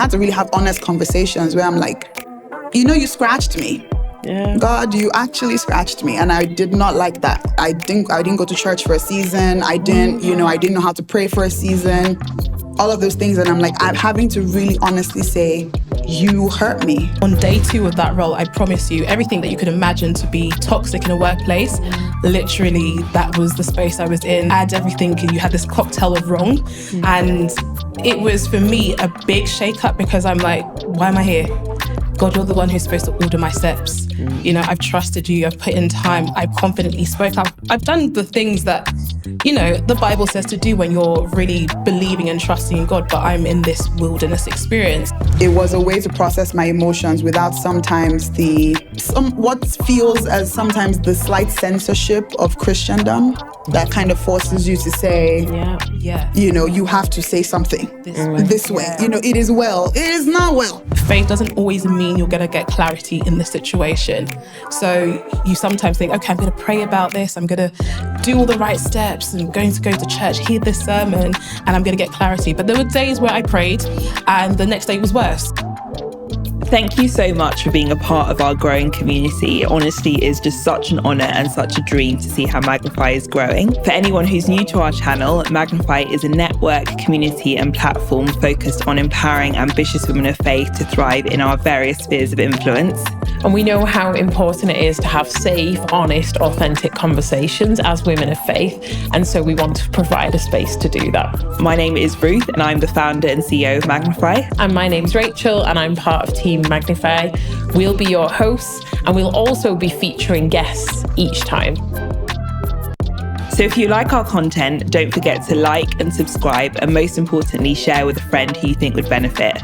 had to really have honest conversations where I'm like, you scratched me. Yeah. God, you actually scratched me. And I did not like that. I didn't go to church for a season. I didn't know how to pray for a season. All of those things. And I'm like, I'm having to really honestly say, you hurt me. On day 2 of that role, I promise you, everything that you could imagine to be toxic in a workplace, literally that was the space I was in. Add everything, and you had this cocktail of wrong. And it was, for me, a big shake-up because I'm like, why am I here? God, you're the one who's supposed to order my steps. I've trusted you, I've put in time, I've confidently spoken. I've done the things that, the Bible says to do when you're really believing and trusting in God, but I'm in this wilderness experience. It was a way to process my emotions without sometimes what feels as sometimes the slight censorship of Christendom that kind of forces you to say, you have to say something this way. It is well, it is not well. Faith doesn't always mean you're going to get clarity in the situation. So you sometimes think, okay, I'm going to pray about this. I'm going to do all the right steps and going to go to church, hear this sermon, and I'm going to get clarity. But there were days where I prayed and the next day was worse. Thank you so much for being a part of our growing community. It honestly is just such an honour and such a dream to see how Magnify is growing. For anyone who's new to our channel, Magnify is a network, community and platform focused on empowering ambitious women of faith to thrive in our various spheres of influence. And we know how important it is to have safe, honest, authentic conversations as women of faith. And so we want to provide a space to do that. My name is Ruth and I'm the founder and CEO of Magnify. And my name's Rachel and I'm part of Team Magnify. We'll be your hosts and we'll also be featuring guests each time. So if you like our content, don't forget to like and subscribe and most importantly, share with a friend who you think would benefit.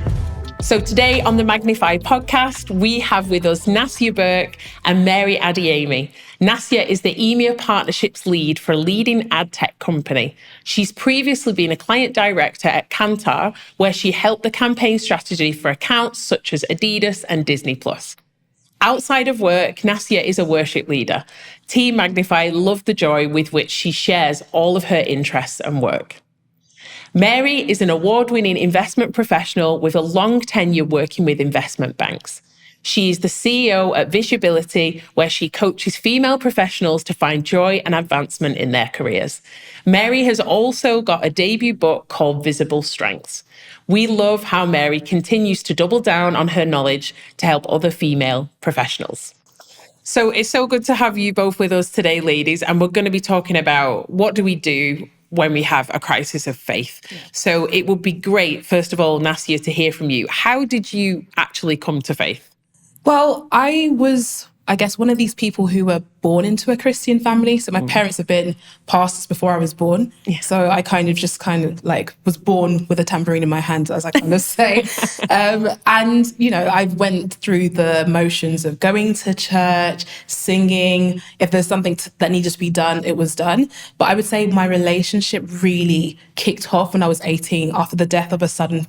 So today on the Magnify podcast, we have with us NASYA Burke and Mary Adeyemi. NASYA is the EMEA Partnerships Lead for a leading ad tech company. She's previously been a client director at Kantar, where she helped the campaign strategy for accounts such as Adidas and Disney Plus. Outside of work, NASYA is a worship leader. Team Magnify love the joy with which she shares all of her interests and work. Mary is an award-winning investment professional with a long tenure working with investment banks. She is the CEO at Vishebility, where she coaches female professionals to find joy and advancement in their careers. Mary has also got a debut book called Visible Strengths. We love how Mary continues to double down on her knowledge to help other female professionals. So it's so good to have you both with us today, ladies, and we're going to be talking about what do we do when we have a crisis of faith. So it would be great, first of all, NASYA, to hear from you. How did you actually come to faith? Well, I was, I guess, one of these people who were born into a Christian family. So my parents have been pastors before I was born. Yeah. So I kind of like was born with a tambourine in my hand, as I kind of say. And, I went through the motions of going to church, singing. If there's something that needed to be done, it was done. But I would say my relationship really kicked off when I was 18 after the death of sudden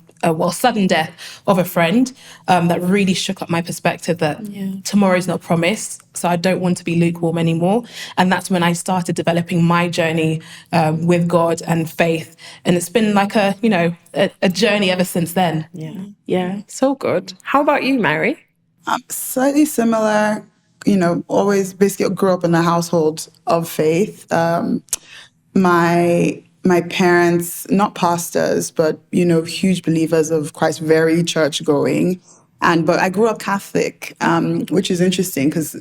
death of a friend that really shook up my perspective that tomorrow is not promised. So I don't want to be lukewarm anymore. And that's when I started developing my journey with God and faith. And it's been like a journey ever since then. Yeah, so good. How about you, Mary? Slightly similar, always basically grew up in a household of faith. My parents, not pastors, but, huge believers of Christ, very church going. But I grew up Catholic, which is interesting because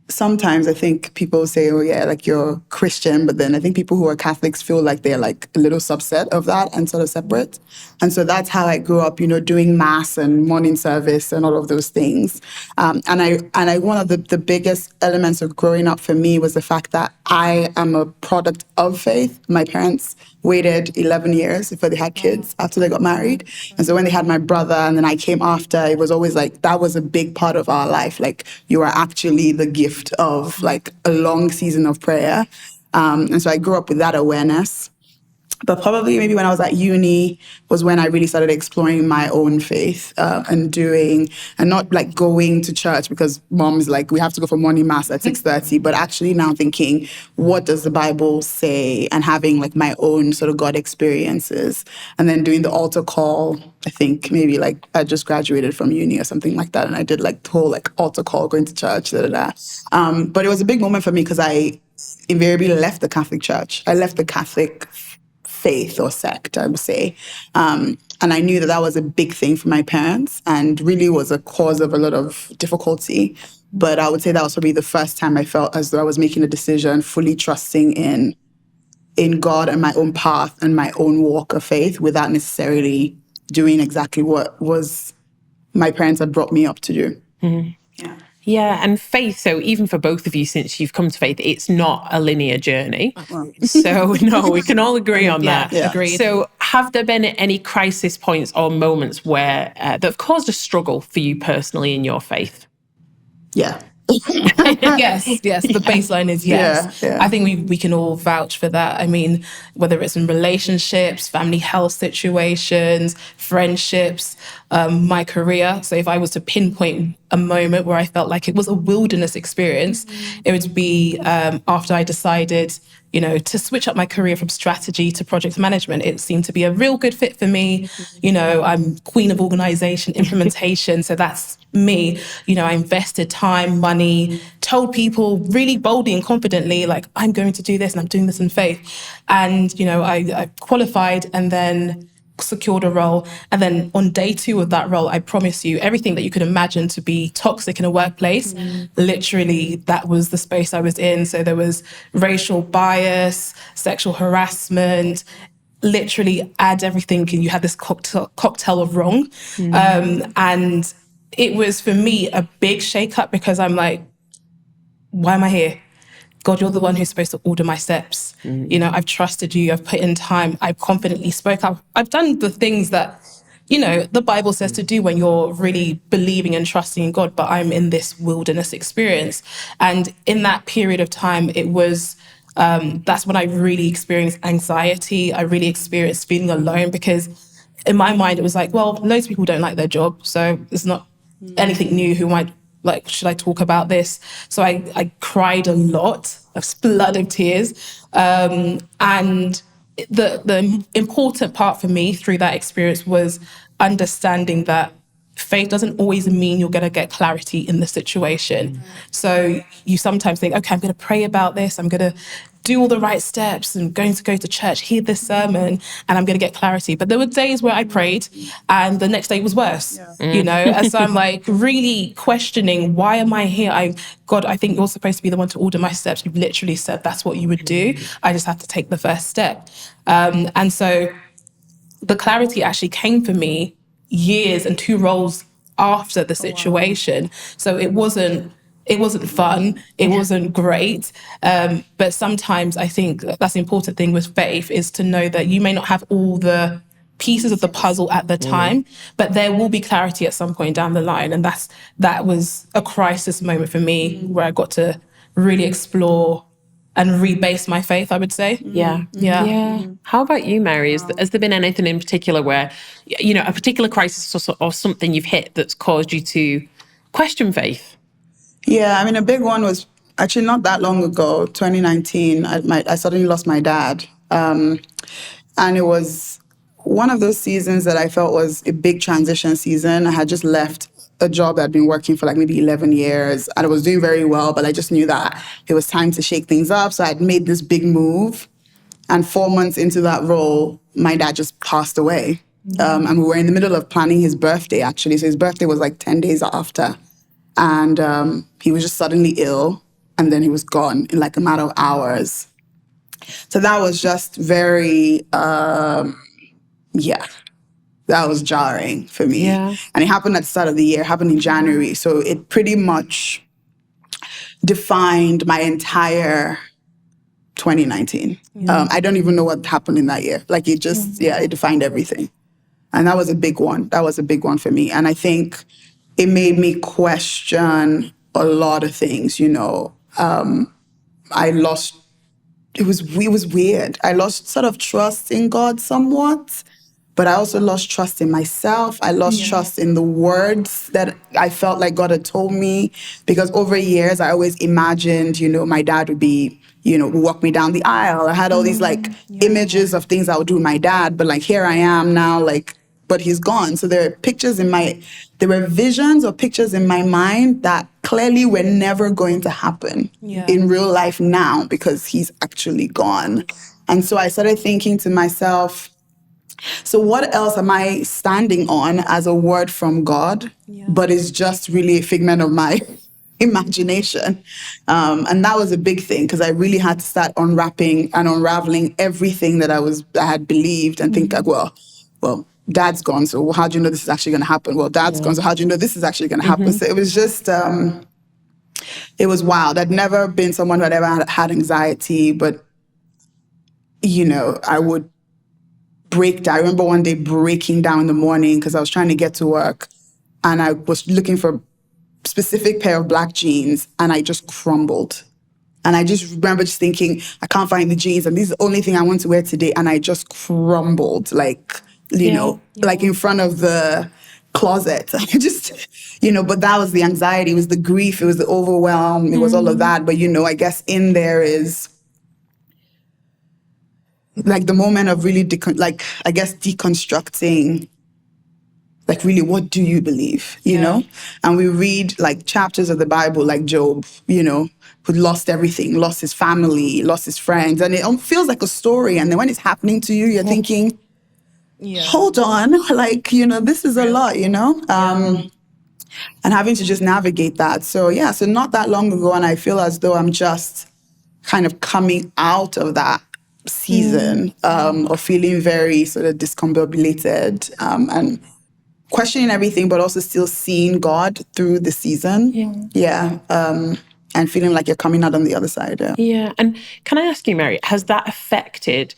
sometimes I think people say, oh yeah, like you're Christian, but then I think people who are Catholics feel like they're like a little subset of that and sort of separate. And so that's how I grew up, doing mass and morning service and all of those things. And I one of the biggest elements of growing up for me was the fact that I am a product of faith. My parents waited 11 years before they had kids after they got married. And so when they had my brother and then I came after, it was always like, that was a big part of our life. Like you are actually the gift of like a long season of prayer. And so I grew up with that awareness. But probably maybe when I was at uni was when I really started exploring my own faith and not like going to church because mom's like, we have to go for morning mass at 6:30, but actually now thinking, what does the Bible say? And having like my own sort of God experiences. And then doing the altar call, I think maybe like I just graduated from uni or something like that. And I did like the whole like altar call, going to church, But it was a big moment for me because I invariably left the Catholic Church. I left the Catholic faith or sect, I would say. And I knew that that was a big thing for my parents and really was a cause of a lot of difficulty. But I would say that was probably the first time I felt as though I was making a decision, fully trusting in God and my own path and my own walk of faith without necessarily doing exactly what was my parents had brought me up to do. Yeah. Yeah, and faith, so even for both of you, since you've come to faith, it's not a linear journey. So, no, we can all agree on that. Yeah. Agreed. So, have there been any crisis points or moments where that have caused a struggle for you personally in your faith? Yeah. Yes, the baseline is yes. Yeah. I think we can all vouch for that. I mean, whether it's in relationships, family health situations, friendships, my career. So if I was to pinpoint a moment where I felt like it was a wilderness experience, it would be after I decided, to switch up my career from strategy to project management. It seemed to be a real good fit for me. I'm queen of organization, implementation. So that's me. I invested time, money, told people really boldly and confidently, like, I'm going to do this and I'm doing this in faith. And, I qualified and then secured a role. And then on day 2 of that role, I promise you everything that you could imagine to be toxic in a workplace. Literally, that was the space I was in. So there was racial bias, sexual harassment, literally add everything and you had this cocktail of wrong. And it was for me a big shake-up because I'm like, why am I here? God, you're the one who's supposed to order my steps. I've trusted you. I've put in time. I've confidently spoke up. I've done the things that, the Bible says to do when you're really believing and trusting in God, but I'm in this wilderness experience. And in that period of time, it was, that's when I really experienced anxiety. I really experienced feeling alone because in my mind, it was like, well, loads of people don't like their job. So it's not anything new. Who might, like, should I talk about this? So I cried a lot, a flood of tears. And the important part for me through that experience was understanding that faith doesn't always mean you're going to get clarity in the situation. So you sometimes think, okay, I'm going to pray about this. I'm going to do all the right steps and going to go to church, hear this sermon, and I'm going to get clarity. But there were days where I prayed and the next day was worse, And so I'm like really questioning, why am I here? God, I think you're supposed to be the one to order my steps. You've literally said that's what you would do. I just have to take the first step. And so the clarity actually came for me years and 2 roles after the situation. So it wasn't fun. It wasn't great. But sometimes I think that's the important thing with faith is to know that you may not have all the pieces of the puzzle at the time, but there will be clarity at some point down the line. And that was a crisis moment for me where I got to really explore and rebase my faith, I would say. Yeah. How about you, Mary? Has there been anything in particular where, a particular crisis or something you've hit that's caused you to question faith? Yeah, I mean, a big one was actually not that long ago, 2019. I suddenly lost my dad. And it was one of those seasons that I felt was a big transition season. I had just left a job I'd been working for like maybe 11 years and I was doing very well, but I just knew that it was time to shake things up. So I'd made this big move. And 4 months into that role, my dad just passed away. And we were in the middle of planning his birthday, actually. So his birthday was like 10 days after. And he was just suddenly ill. And then he was gone in like a matter of hours. So that was just very, that was jarring for me. Yeah. And it happened at the start of the year, happened in January. So it pretty much defined my entire 2019. I don't even know what happened in that year. Like it just, it defined everything. And that was a big one. That was a big one for me. And I think it made me question a lot of things, I lost it was weird. I lost sort of trust in God somewhat, but I also lost trust in myself. I lost trust in the words that I felt like God had told me, because over years I always imagined, my dad would be, walk me down the aisle. I had all these like images of things I would do with my dad, but like here I am now, like, but he's gone. So there were visions or pictures in my mind that clearly were never going to happen in real life now, because he's actually gone. And so I started thinking to myself, so what else am I standing on as a word from God, but it's just really a figment of my imagination? And that was a big thing, because I really had to start unwrapping and unraveling everything that I had believed, and think like, well, dad's gone, so how do you know this is actually going to happen? Well, dad's gone, so how do you know this is actually going to happen? So it was just, it was wild. I'd never been someone who had ever had anxiety, but, I would break down. I remember one day breaking down in the morning because I was trying to get to work, and I was looking for a specific pair of black jeans, and I just crumbled. And I just remember just thinking, I can't find the jeans, and this is the only thing I want to wear today. And I just crumbled, like, like in front of the closet. I just, but that was the anxiety, it was the grief, it was the overwhelm, it was all of that. But, I guess in there is like the moment of really, deconstructing, like, really, what do you believe, you know? And we read, like, chapters of the Bible, like Job, who lost everything, lost his family, lost his friends. And it feels like a story. And then when it's happening to you, you're thinking, hold on, like, this is a lot, and having to just navigate that. So, so not that long ago, and I feel as though I'm just kind of coming out of that season of feeling very sort of discombobulated, and questioning everything, but also still seeing God through the season. And feeling like you're coming out on the other side. And can I ask you, Mary, has that affected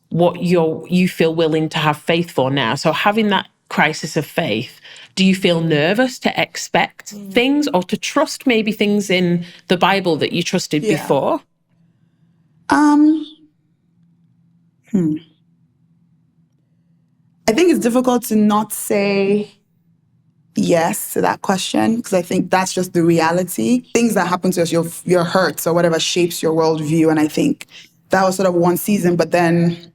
what you feel willing to have faith for now? So having that crisis of faith, do you feel nervous to expect things, or to trust maybe things in the Bible that you trusted before? I think it's difficult to not say yes to that question, because I think that's just the reality. Things that happen to us, your hurts or whatever, shapes your worldview. And I think that was sort of one season. But then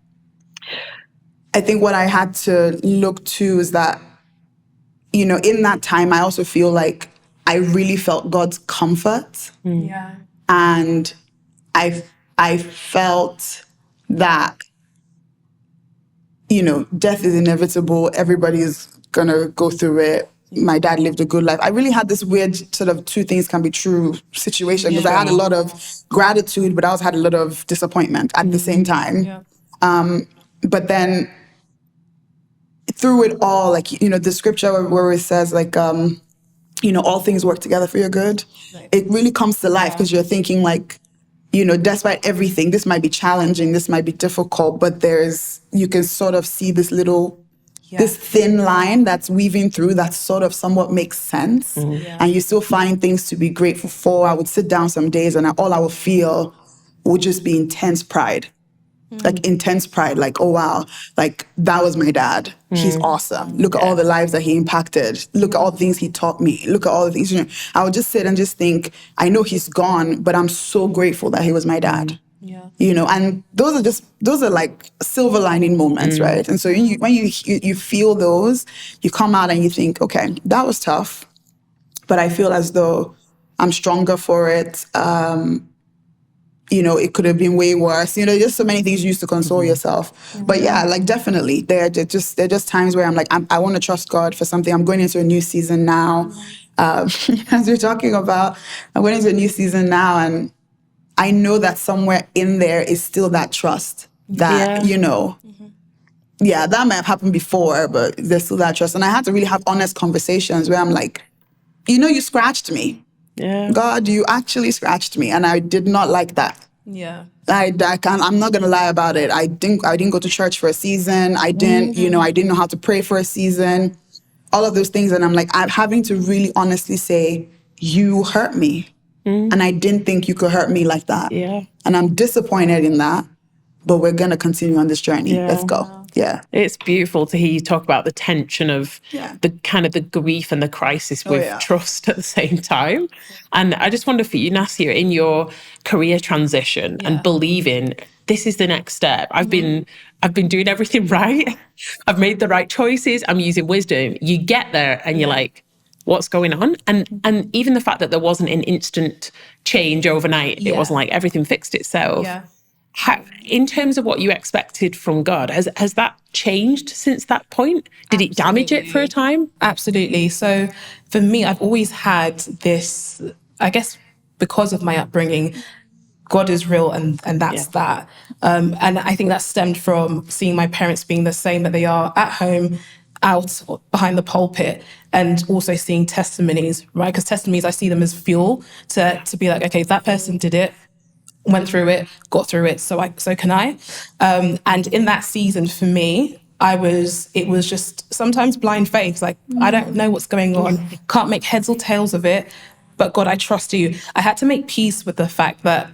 I think what I had to look to is that, in that time, I also feel like I really felt God's comfort. And I felt that, death is inevitable. Everybody is going to go through it. My dad lived a good life. I really had this weird sort of two things can be true situation, because I had a lot of gratitude, but I also had a lot of disappointment at the same time. But then through it all, like, the scripture where it says, like, all things work together for your good, it really comes to life, because you're thinking, like, despite everything, this might be challenging, this might be difficult, but you can sort of see this little, this thin line that's weaving through that sort of somewhat makes sense. And you still find things to be grateful for. I would sit down some days and all I would feel would just be intense pride. Like intense pride, like, oh wow, like that was my dad. He's awesome. Look at all the lives that he impacted. Look at all the things he taught me. Look at all the things, I would just sit and just think, I know he's gone, but I'm so grateful that he was my dad. And those are like silver lining moments, right? And so when you feel those, you come out and you think, okay, that was tough, but I feel as though I'm stronger for it. It could have been way worse. Just so many things you use to console yourself. But like definitely, they're just times where I'm like, I want to trust God for something. I'm going into a new season now. As you're talking about, I'm going into a new season now, and I know that somewhere in there is still that trust that, that might have happened before, but there's still that trust. And I had to really have honest conversations where I'm like, you scratched me. God, you actually scratched me, and I did not like that. I'm not gonna lie about it. I didn't go to church for a season. I didn't, I didn't know how to pray for a season. All of those things, and I'm like, I'm having to really honestly say, you hurt me. And I didn't think you could hurt me like that. Yeah. And I'm disappointed in that, but we're going to continue on this journey. Let's go. Yeah. It's beautiful to hear you talk about the tension of the kind of the grief and the crisis with trust at the same time. And I just wonder for you, Nasya, in your career transition and believing this is the next step. I've been doing everything right. I've made the right choices. I'm using wisdom. You get there and you're like, what's going on? And even the fact that there wasn't an instant change overnight, it wasn't like everything fixed itself. Yeah. In terms of what you expected from God, has that changed since that point? Did it damage it for a time? Absolutely. So for me, I've always had this, I guess, because of my upbringing, God is real and that's that. And I think that stemmed from seeing my parents being the same that they are at home, out behind the pulpit, and also seeing testimonies, right? Because testimonies, I see them as fuel to be like, okay, that person did it, went through it, got through it, so can I. And in that season for me, it was just sometimes blind faith. Like, I don't know what's going on, can't make heads or tails of it, but God, I trust you. I had to make peace with the fact that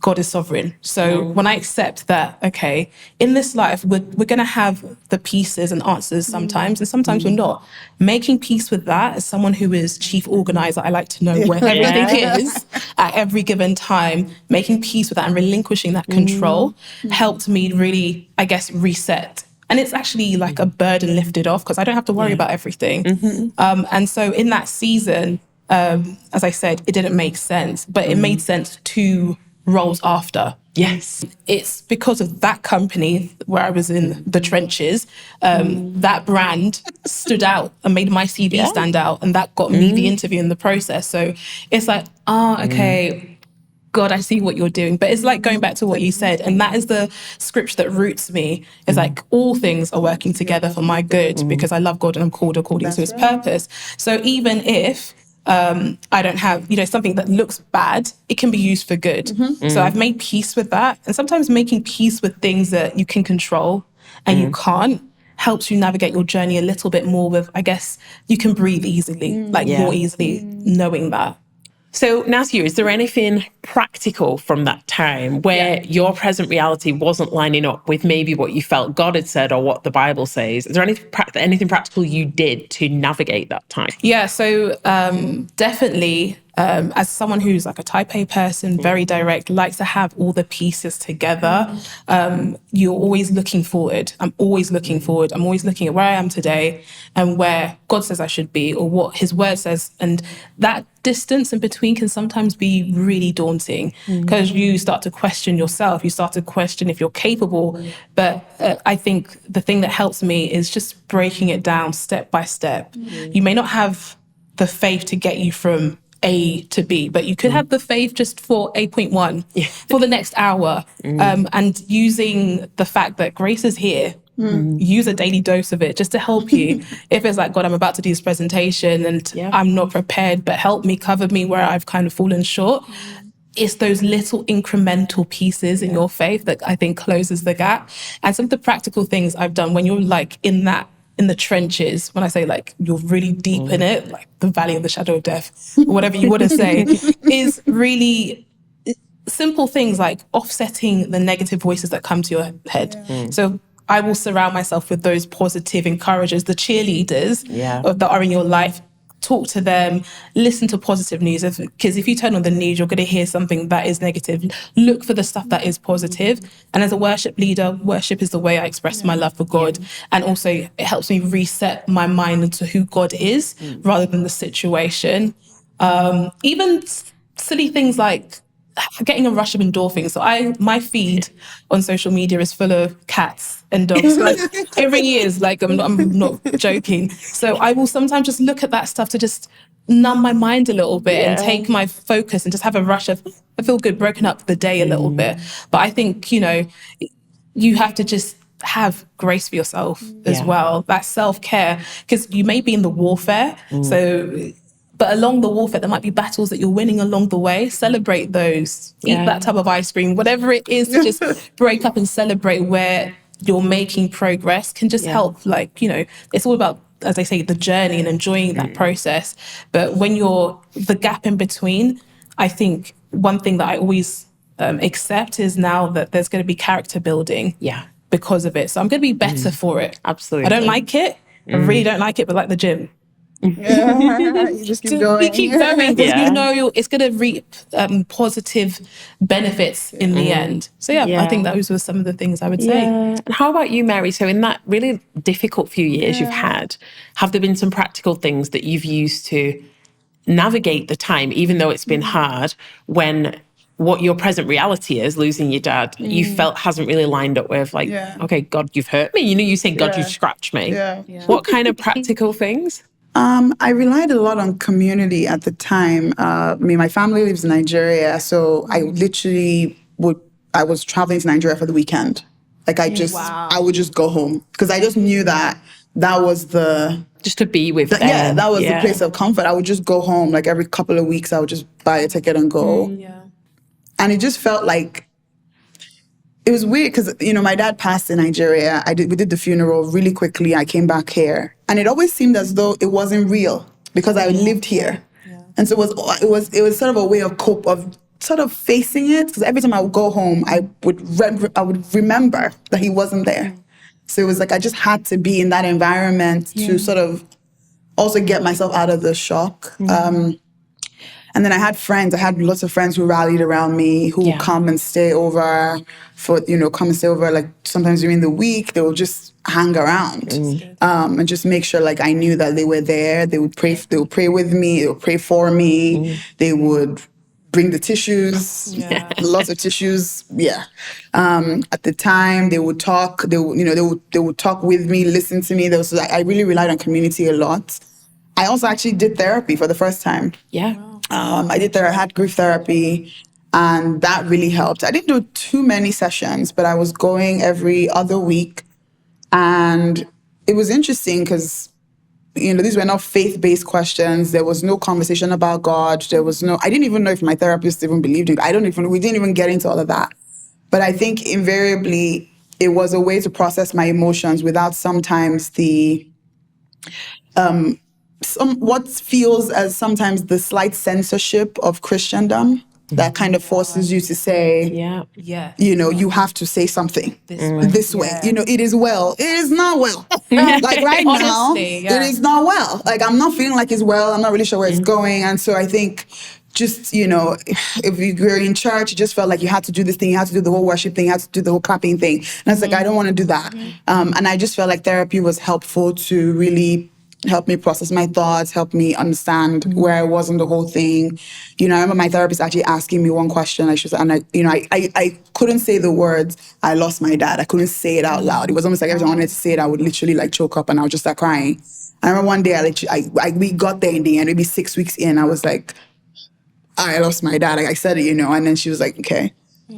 God is sovereign. So when I accept that, okay, in this life, we're going to have the pieces and answers sometimes, and sometimes we're not. Making peace with that, as someone who is chief organizer, I like to know where everything is at every given time. Making peace with that and relinquishing that control helped me really, I guess, reset. And it's actually like a burden lifted off because I don't have to worry about everything. And so in that season, as I said, it didn't make sense, but it made sense to roles after. Yes. It's because of that company where I was in the trenches, that brand stood out and made my CV stand out, and that got me the interview in the process. So it's like, okay, God, I see what you're doing. But it's like going back to what you said, and that is the scripture that roots me. It's like all things are working together for my good because I love God and I'm called according to his purpose. So even if I don't have, something that looks bad, it can be used for good. So I've made peace with that. And sometimes making peace with things that you can control and you can't helps you navigate your journey a little bit more with, I guess, you can breathe easily, more easily, knowing that. So, Nasya, is there anything practical from that time where your present reality wasn't lining up with maybe what you felt God had said or what the Bible says? Is there anything practical you did to navigate that time? Yeah, so definitely, as someone who's like a type A person, very direct, likes to have all the pieces together, you're always looking forward. I'm always looking forward. I'm always looking at where I am today and where God says I should be or what his word says. And that distance in between can sometimes be really daunting because you start to question yourself. You start to question if you're capable. But I think the thing that helps me is just breaking it down step by step. You may not have the faith to get you from A to B, but you could have the faith just for 8.1 for the next hour. And using the fact that grace is here, use a daily dose of it just to help you. If it's like, God, I'm about to do this presentation and I'm not prepared, but help me, cover me where I've kind of fallen short. It's those little incremental pieces in your faith that I think closes the gap. And some of the practical things I've done when you're like in the trenches, when I say like you're really deep in it, like the valley of the shadow of death, or whatever you want to say, is really simple things like offsetting the negative voices that come to your head. So I will surround myself with those positive encouragers, the cheerleaders that are in your life. Talk to them, listen to positive news. Because if you turn on the news, you're going to hear something that is negative. Look for the stuff that is positive. And as a worship leader, worship is the way I express my love for God. And also it helps me reset my mind into who God is rather than the situation. Even silly things like getting a rush of endorphins. So my feed on social media is full of cats and dogs. Like, it really is. Like, I'm not joking. So I will sometimes just look at that stuff to just numb my mind a little bit and take my focus and just have a rush of, I feel good, broken up the day a little bit. But I think, you have to just have grace for yourself as well. That self-care, because you may be in the warfare. But along the warfare, there might be battles that you're winning along the way. Celebrate those. Eat that tub of ice cream. Whatever it is, to just break up and celebrate where you're making progress can just help. Like, it's all about, as I say, the journey and enjoying that process. But when the gap in between, I think one thing that I always accept is now that there's going to be character building because of it. So I'm going to be better for it. Absolutely. I don't like it. I really don't like it, but like the gym. You just keep going. You keep going because you know it's going to reap positive benefits in the end. So I think those were some of the things I would say. And how about you, Mary? So in that really difficult few years you've had, have there been some practical things that you've used to navigate the time, even though it's been hard, when what your present reality is, losing your dad, you felt hasn't really lined up with like, okay, God, you've hurt me. You know, you say, God, you've scratched me. What kind of practical things? I relied a lot on community at the time. My family lives in Nigeria, so I literally I was traveling to Nigeria for the weekend. Like I would just go home because I just knew that was just to be with them. Yeah, that was the place of comfort. I would just go home. Like every couple of weeks, I would just buy a ticket and go. And it just felt like, it was weird because, my dad passed in Nigeria. We did the funeral really quickly. I came back here. And it always seemed as though it wasn't real because I lived here. And so it was sort of a way of sort of facing it. Because every time I would go home, I would remember that he wasn't there. So it was like I just had to be in that environment to sort of also get myself out of the shock. And then I had lots of friends who rallied around me, who would come and stay over like sometimes during the week. They would just hang around and just make sure like I knew that they were there. They would pray with me, they would pray for me. They would bring the tissues, lots of tissues. At the time, they would talk. They would talk with me, listen to me. I really relied on community a lot. I also actually did therapy for the first time. I had grief therapy, and that really helped. I didn't do too many sessions, but I was going every other week, and it was interesting because these were not faith-based questions. There was no conversation about God. I didn't even know if my therapist even believed in it. We didn't even get into all of that. But I think invariably it was a way to process my emotions without sometimes what feels as sometimes the slight censorship of Christendom that kind of forces you to say, you have to say something this way. It is well. It is not well. Like right now, it is not well. Like I'm not feeling like it's well. I'm not really sure where it's going. And so I think just, if you were in church, it just felt like you had to do this thing, you had to do the whole worship thing, you had to do the whole clapping thing. And I was like, I don't want to do that. And I just felt like therapy was helpful to really help me process my thoughts, help me understand where I was in the whole thing. I remember my therapist actually asking me one question. I couldn't say the words, I lost my dad. I couldn't say it out loud. It was almost like every time I wanted to say it, I would literally like choke up and I would just start crying. I remember one day we got there in the end, maybe 6 weeks in, I was like, I lost my dad. Like I said it, and then she was like, okay.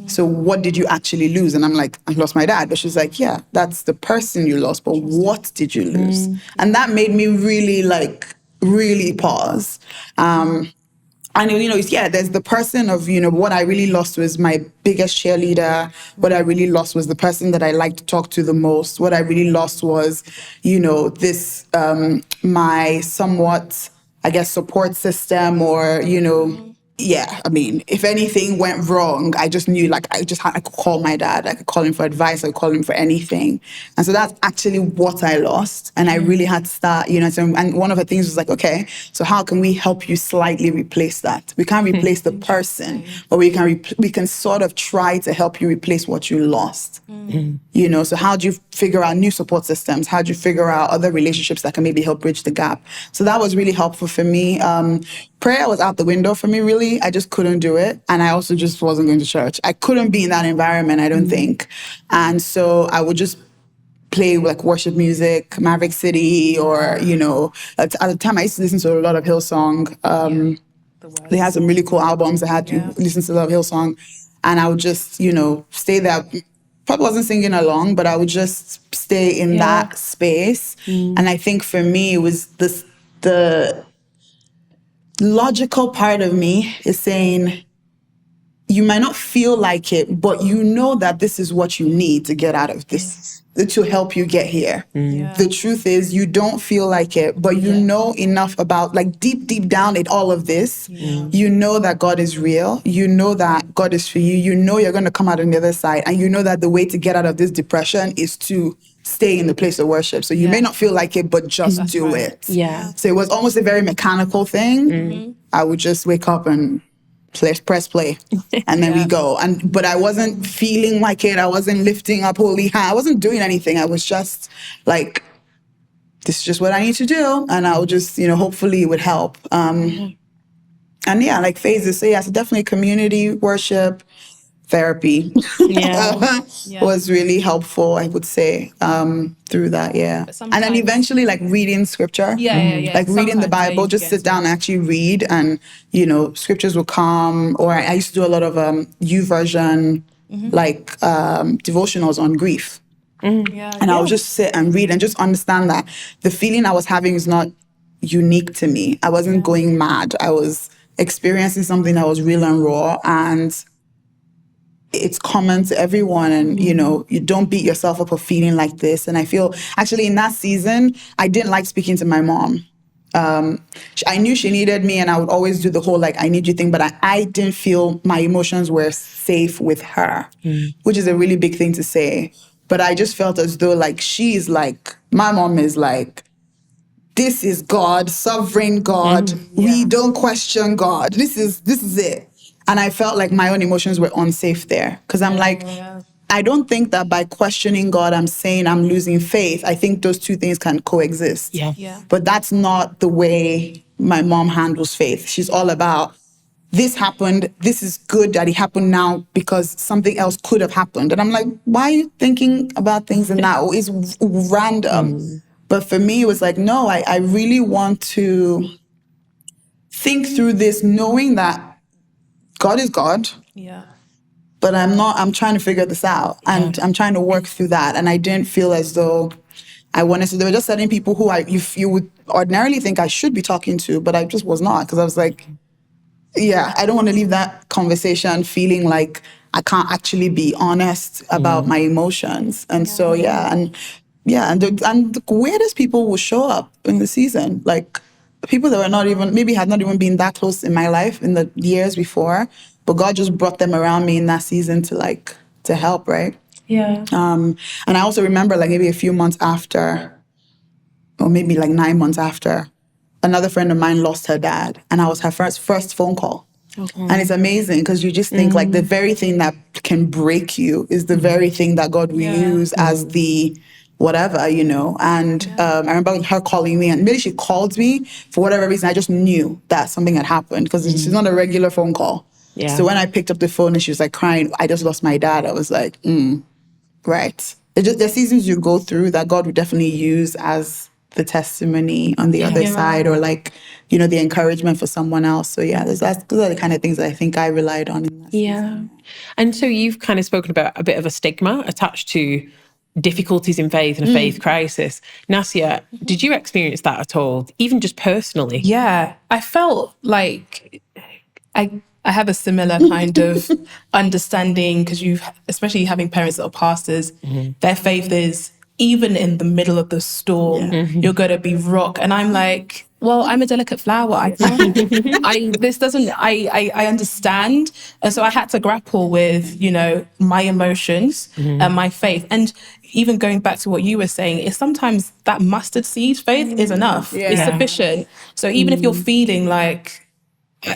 So what did you actually lose? And I'm like, I lost my dad. But she's like, yeah, that's the person you lost. But what did you lose? And that made me really pause. And, there's the person of, what I really lost was my biggest cheerleader. What I really lost was the person that I liked to talk to the most. What I really lost was, this, my somewhat, I guess, support system or, if anything went wrong, I just knew, I could call my dad. I could call him for advice. I could call him for anything. And so that's actually what I lost. And I really had to start, and one of the things was like, okay, so how can we help you slightly replace that? We can't replace the person, but we can sort of try to help you replace what you lost. So how do you figure out new support systems? How do you figure out other relationships that can maybe help bridge the gap? So that was really helpful for me. Prayer was out the window for me, really. I just couldn't do it. And I also just wasn't going to church. I couldn't be in that environment, I don't think. And so I would just play like worship music, Maverick City, or, at the time I used to listen to a lot of Hillsong. They had some really cool albums. I had to listen to a lot of Hillsong. And I would just, stay there. Probably wasn't singing along, but I would just stay in that space. And I think for me, it was the logical part of me is saying, you might not feel like it, but you know that this is what you need to get out of this, to help you get here. Yeah. The truth is you don't feel like it, but you know enough about, like, deep down in all of this, you know that God is real. You know that God is for you. You know you're going to come out on the other side. And you know that the way to get out of this depression is to stay in the place of worship. So you may not feel like it, but just do it. Yeah. So it was almost a very mechanical thing. I would just wake up and press play, and then we go. But I wasn't feeling like it. I wasn't lifting up holy hand. I wasn't doing anything. I was just like, this is just what I need to do, and I'll just, hopefully it would help. And yeah, like phases. So yeah, so definitely community worship, therapy was really helpful, I would say, through that, and then eventually, like, reading scripture, like reading the Bible, just sit down and actually read, and scriptures will come. Or I used to do a lot of YouVersion, like devotionals on grief, and I would just sit and read and just understand that the feeling I was having is not unique to me. I wasn't going mad. I was experiencing something that was real and raw, and it's common to everyone. And, you don't beat yourself up for feeling like this. And I feel, actually, in that season, I didn't like speaking to my mom. I knew she needed me, and I would always do the whole, like, I need you thing, but I didn't feel my emotions were safe with her, which is a really big thing to say. But I just felt as though, like, she's like, my mom is like, this is God, sovereign God. We don't question God. This is it. And I felt like my own emotions were unsafe there. Because I'm like, I don't think that by questioning God, I'm saying I'm losing faith. I think those two things can coexist. But that's not the way my mom handles faith. She's all about, this happened, this is good that it happened now because something else could have happened. And I'm like, why are you thinking about things in that? It's random. But for me, it was like, no, I really want to think through this, knowing that God is God. But I'm trying to figure this out. And I'm trying to work through that. And I didn't feel as though I wanted to. There were just certain people who you would ordinarily think I should be talking to, but I just was not. Because I was like, I don't want to leave that conversation feeling like I can't actually be honest about my emotions. And so, and the weirdest people will show up in the season. Like, people that were had not even been that close in my life in the years before, but God just brought them around me in that season to help, right? And I also remember, like, maybe a few months after, or maybe like 9 months after, another friend of mine lost her dad, and I was her first phone call. And it's amazing because you just think like the very thing that can break you is the very thing that God will use as the whatever, And I remember her calling me, and maybe she called me for whatever reason. I just knew that something had happened because it's not a regular phone call. So when I picked up the phone and she was like crying, I just lost my dad. I was like, right. There's seasons you go through that God would definitely use as the testimony on the other side, or like, the encouragement for someone else. So those are the kind of things that I think I relied on in that season. And so you've kind of spoken about a bit of a stigma attached to difficulties in faith and a faith crisis. Nasya, did you experience that at all, even just personally? Yeah, I felt like I have a similar kind of understanding, because especially having parents that are pastors, their faith is, even in the middle of the storm, you're going to be rock. And I'm like, well, I'm a delicate flower. I understand. And so I had to grapple with, my emotions and my faith. And even going back to what you were saying, is sometimes that mustard seed faith is enough. It's sufficient. So even if you're feeling like,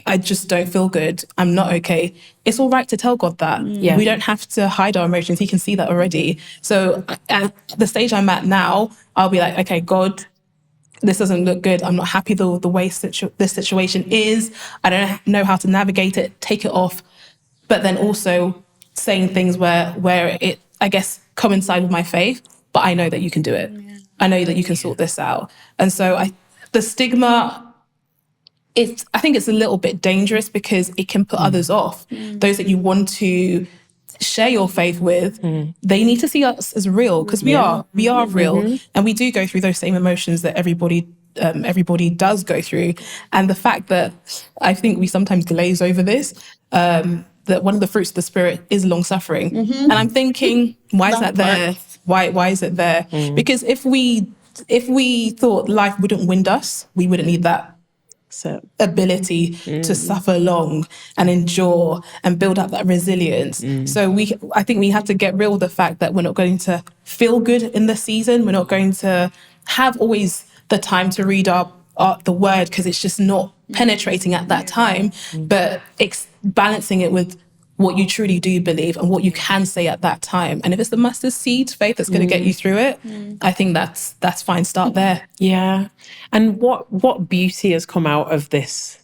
I just don't feel good, I'm not okay, it's all right to tell God that. We don't have to hide our emotions. He can see that already. So at the stage I'm at now, I'll be like, okay, God, this doesn't look good. I'm not happy the way this situation is. I don't know how to navigate it, take it off. But then also saying things where it, I guess, coincide with my faith, but I know that you can do it. I know that you can sort this out. And so the stigma, I think it's a little bit dangerous because it can put others off. Those that you want to share your faith with, they need to see us as real, because we are real, and we do go through those same emotions that everybody does go through. And the fact that I think we sometimes glaze over this, that one of the fruits of the Spirit is long suffering. And I'm thinking, why is that there? Why is it there? Because if we thought life wouldn't wind us, we wouldn't need that ability to suffer long and endure and build up that resilience. So I think we have to get real with the fact that we're not going to feel good in the season. We're not going to have always the time to read the word because it's just not penetrating at that time, but balancing it with what you truly do believe and what you can say at that time. And if it's the mustard seed faith that's going to get you through it, I think that's fine. Start there. Yeah. And what beauty has come out of this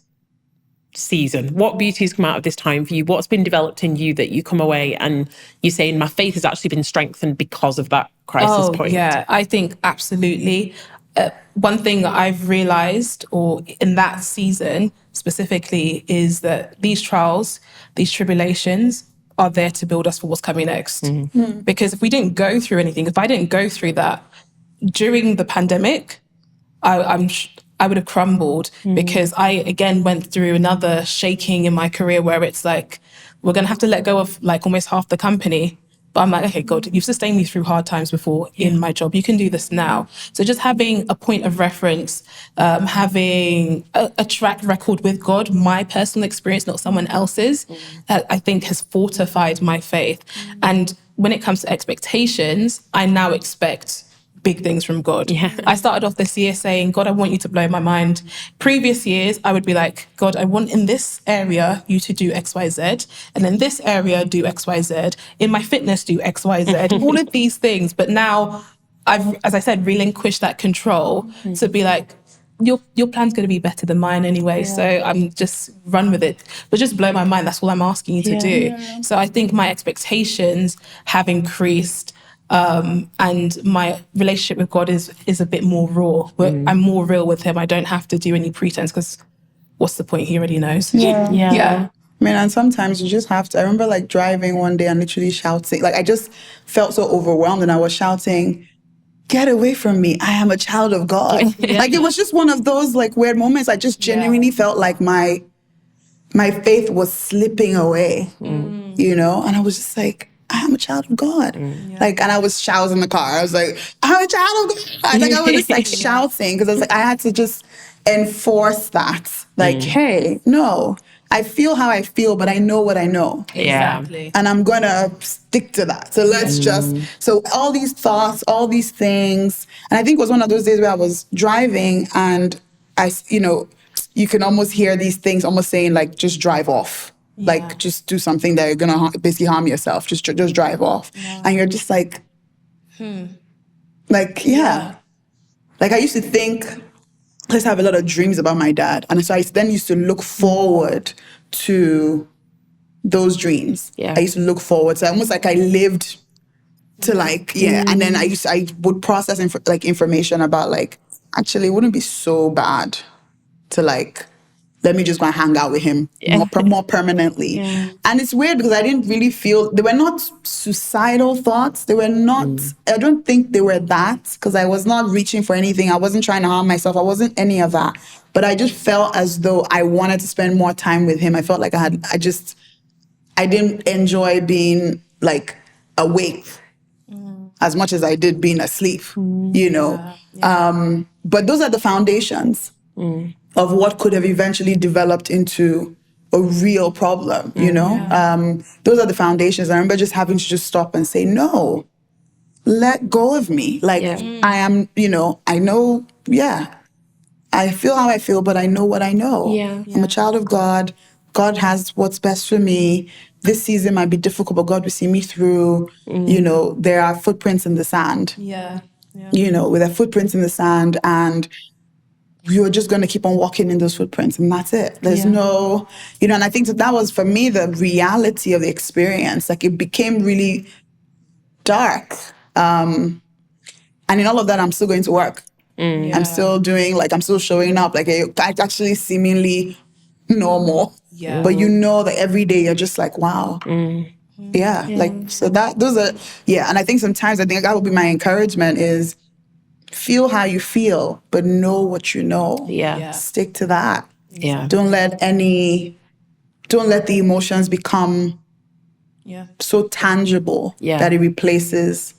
season? What beauty has come out of this time for you? What's been developed in you that you come away and you're saying, my faith has actually been strengthened because of that crisis point? Yeah, I think absolutely. One thing that I've realized, or in that season specifically, is that these trials, these tribulations are there to build us for what's coming next. Because if we didn't go through anything, if I didn't go through that during the pandemic, I would have crumbled because I, again, went through another shaking in my career where it's like, we're going to have to let go of like almost half the company. But I'm like, okay, God, you've sustained me through hard times before in my job. You can do this now. So just having a point of reference, having a track record with God, my personal experience, not someone else's, I think has fortified my faith. And when it comes to expectations, I now expect big things from God. I started off this year saying, God, I want you to blow my mind. Previous years, I would be like, God, I want in this area you to do X, Y, Z. And in this area, do X, Y, Z. In my fitness, do X, Y, Z. All of these things. But now I've, as I said, relinquished that control to be like, your plan's going to be better than mine anyway. So I'm just run with it. But just blow my mind. That's all I'm asking you to do. So I think my expectations have increased. And my relationship with God is a bit more raw. I'm more real with him. I don't have to do any pretense because what's the point? He already knows. Yeah. I mean, and sometimes you just have to. I remember like driving one day and literally shouting. Like I just felt so overwhelmed and I was shouting, get away from me. I am a child of God. Like it was just one of those like weird moments. I just genuinely felt like my faith was slipping away, you know? And I was just like, I am a child of God. Like, and I was shouting in the car. I was like, I'm a child of God. Like, I was just like shouting because I was like, I had to just enforce that. Like, hey, no, I feel how I feel, but I know what I know. Exactly. And I'm going to stick to that. So let's so all these thoughts, all these things. And I think it was one of those days where I was driving and you can almost hear these things almost saying like, just drive off. Like, just do something that you're going to basically harm yourself. Just drive off. And you're just like, like, Like, I used to think, I used to have a lot of dreams about my dad. And so I then used to look forward to those dreams. I used to look forward. So almost like I lived to like, And then I would process information about like, actually, it wouldn't be so bad to like, let me just go and hang out with him more permanently. And it's weird because I didn't really feel, they were not suicidal thoughts. They were not, I don't think they were that because I was not reaching for anything. I wasn't trying to harm myself. I wasn't any of that. But I just felt as though I wanted to spend more time with him. I felt like I didn't enjoy being like awake as much as I did being asleep, you know. But those are the foundations of what could have eventually developed into a real problem, you know? Those are the foundations. I remember just having to just stop and say, no, let go of me. Like, I am, I know, I feel how I feel, but I know what I know. I'm a child of God. God has what's best for me. This season might be difficult, but God will see me through. There are footprints in the sand. With their footprints in the sand, and you're just going to keep on walking in those footprints, and that's it. There's no, and I think that was, for me, the reality of the experience. Like, it became really dark. And in all of that, I'm still going to work. I'm still doing, I'm still showing up. Like, it's actually seemingly normal. But that every day you're just like, wow. So those are, and I think sometimes, that would be my encouragement is, feel how you feel, but know what you know. Stick to that. Don't let don't let the emotions become so tangible that it replaces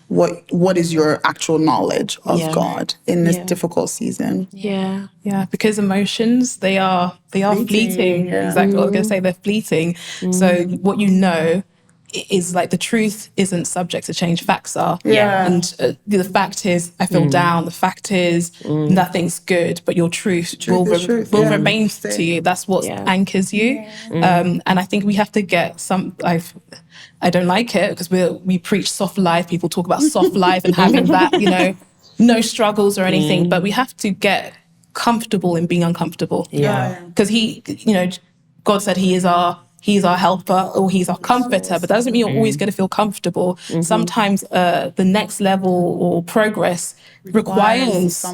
what is your actual knowledge of God in this difficult season. Yeah, because emotions, they are fleeting. Exactly what I was going to say, they're fleeting. So what you know is like the truth isn't subject to change, facts are. And the fact is I feel down, the fact is nothing's good, but your truth will remain to you. That's what anchors you. And I think we have to get I don't like it because we preach soft life. People talk about soft life and having that, you know, no struggles or anything, but we have to get comfortable in being uncomfortable. Because God said He's our helper or He's our comforter, but that doesn't mean you're always going to feel comfortable. Sometimes the next level or progress requires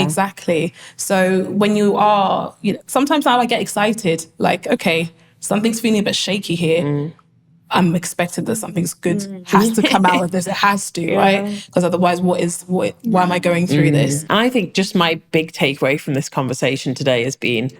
exactly. So when you are, sometimes now I get excited, like, okay, something's feeling a bit shaky here. I'm expecting that something's good has to come out of this. It has to, right? Because otherwise, why am I going through this? I think just my big takeaway from this conversation today has been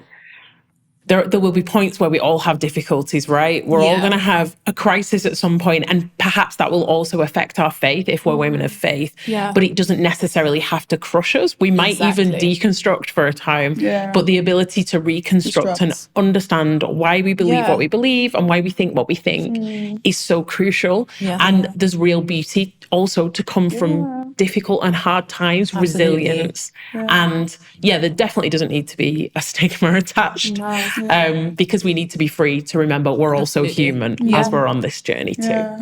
there will be points where we all have difficulties, right? We're all going to have a crisis at some point, and perhaps that will also affect our faith if we're women of faith. But it doesn't necessarily have to crush us. We might even deconstruct for a time, but the ability to reconstruct and understand why we believe what we believe and why we think what we think is so crucial. And there's real beauty also to come from difficult and hard times, resilience. And there definitely doesn't need to be a stigma attached. Because we need to be free to remember we're also human as we're on this journey too.